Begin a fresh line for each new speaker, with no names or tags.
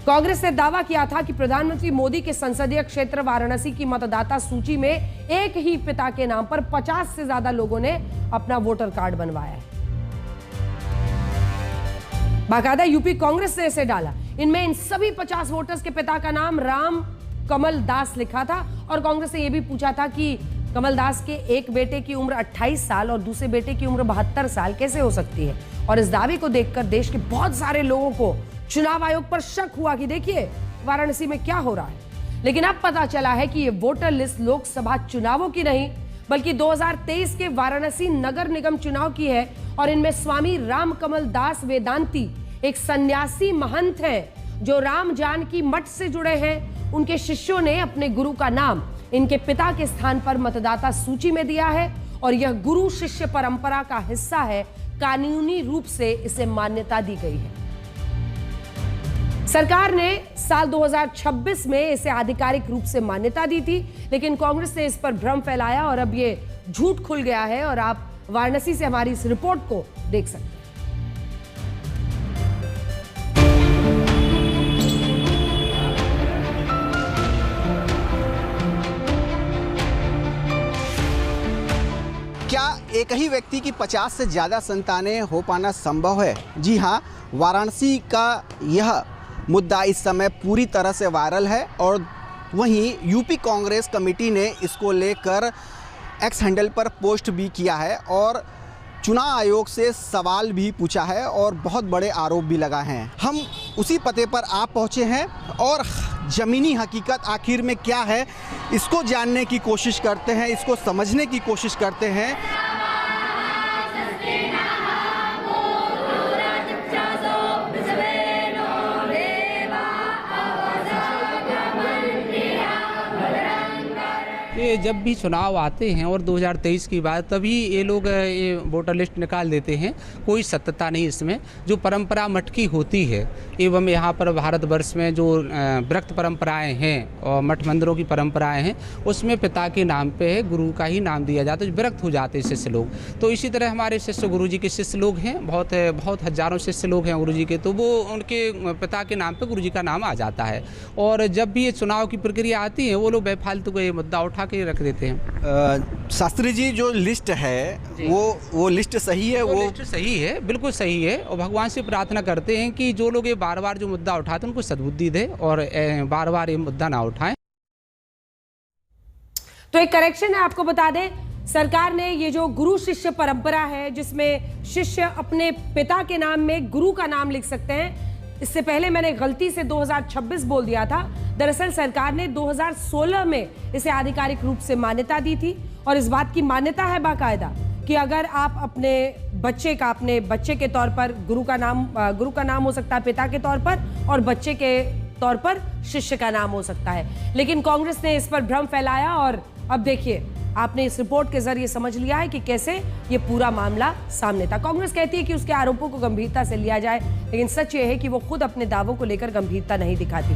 कांग्रेस ने दावा किया था कि प्रधानमंत्री मोदी के संसदीय क्षेत्र वाराणसी की मतदाता सूची में एक ही पिता के नाम पर 50 से ज्यादा लोगों ने अपना वोटर कार्ड बनवाया है। बाकायदा यूपी कांग्रेस ने इसे डाला। इनमें इन सभी 50 वोटर्स के पिता का नाम राम कमल दास लिखा था और कांग्रेस ने यह भी पूछा था कि कमल दास के एक बेटे की उम्र 28 साल और दूसरे बेटे की उम्र 72 साल कैसे हो सकती है। और इस दावे को देखकर देश के बहुत सारे लोगों को चुनाव आयोग पर शक हुआ कि देखिए वाराणसी में क्या हो रहा है। लेकिन अब पता चला है कि ये वोटर लिस्ट लोकसभा चुनावों की नहीं बल्कि 2023 के वाराणसी नगर निगम चुनाव की है। और इनमें स्वामी राम कमल दास वेदांती एक सन्यासी महंत हैं जो राम जानकी मठ से जुड़े हैं। उनके शिष्यों ने अपने गुरु का नाम इनके पिता के स्थान पर मतदाता सूची में दिया है और यह गुरु शिष्य परंपरा का हिस्सा है। कानूनी रूप से इसे मान्यता दी गई है। सरकार ने साल 2026 में इसे आधिकारिक रूप से मान्यता दी थी, लेकिन कांग्रेस ने इस पर भ्रम फैलाया और अब ये झूठ खुल गया है। और आप वाराणसी से हमारी इस रिपोर्ट को देख सकते हैं।
क्या एक ही व्यक्ति की 50 से ज़्यादा संतानें हो पाना संभव है? जी हाँ, वाराणसी का यह मुद्दा इस समय पूरी तरह से वायरल है और वहीं यूपी कांग्रेस कमेटी ने इसको लेकर एक्स हैंडल पर पोस्ट भी किया है और चुनाव आयोग से सवाल भी पूछा है और बहुत बड़े आरोप भी लगाए हैं। हम उसी पते पर आप पहुंचे हैं और ज़मीनी हकीकत आखिर में क्या है इसको जानने की कोशिश करते हैं, इसको समझने की कोशिश करते हैं।
ये जब भी चुनाव आते हैं और 2023 की बात तभी ये लोग ये वोटर लिस्ट निकाल देते हैं। कोई सत्यता नहीं इसमें। जो परंपरा मठ की होती है एवं यहाँ पर भारतवर्ष में जो व्रत परंपराएं हैं और मठ मंदिरों की परंपराएं हैं उसमें पिता के नाम पे है, गुरु का ही नाम दिया जाता है। व्रत हो जाते हैं शिष्य लोग। तो इसी तरह हमारे शिष्य गुरु जी के शिष्य लोग हैं, बहुत हजारों शिष्य लोग हैं गुरु जी के, तो वो उनके पिता के नाम पर गुरु जी का नाम आ जाता है। और जब भी ये चुनाव की प्रक्रिया आती है वो लोग बेफालतू को ये मुद्दा उठा के रख देते हैं।
शास्त्री जी, जो लिस्ट है वो लिस्ट सही है?
वो लिस्ट सही है, बिल्कुल सही है। और भगवान से प्रार्थना करते हैं कि जो लोग ये बार बार जो मुद्दा उठाते हैं उनको सद्बुद्धि दे और बार बार ये मुद्दा ना उठाएं।
तो एक करेक्शन है, आपको बता दें, सरकार ने ये जो गुरु शिष्य परंपरा है जिसमें शिष्य अपने पिता के नाम में गुरु का नाम लिख सकते हैं, इससे पहले मैंने गलती से 2026 बोल दिया था। दरअसल सरकार ने 2016 में इसे आधिकारिक रूप से मान्यता दी थी और इस बात की मान्यता है बाकायदा कि अगर आप अपने बच्चे के तौर पर गुरु का नाम हो सकता है पिता के तौर पर और बच्चे के तौर पर शिष्य का नाम हो सकता है। लेकिन कांग्रेस ने इस पर भ्रम फैलाया और अब देखिए आपने इस रिपोर्ट के जरिए समझ लिया है कि कैसे ये पूरा मामला सामने था। कांग्रेस कहती है कि उसके आरोपों को गंभीरता से लिया जाए, लेकिन सच ये है कि वो खुद अपने दावों को लेकर गंभीरता नहीं दिखाती।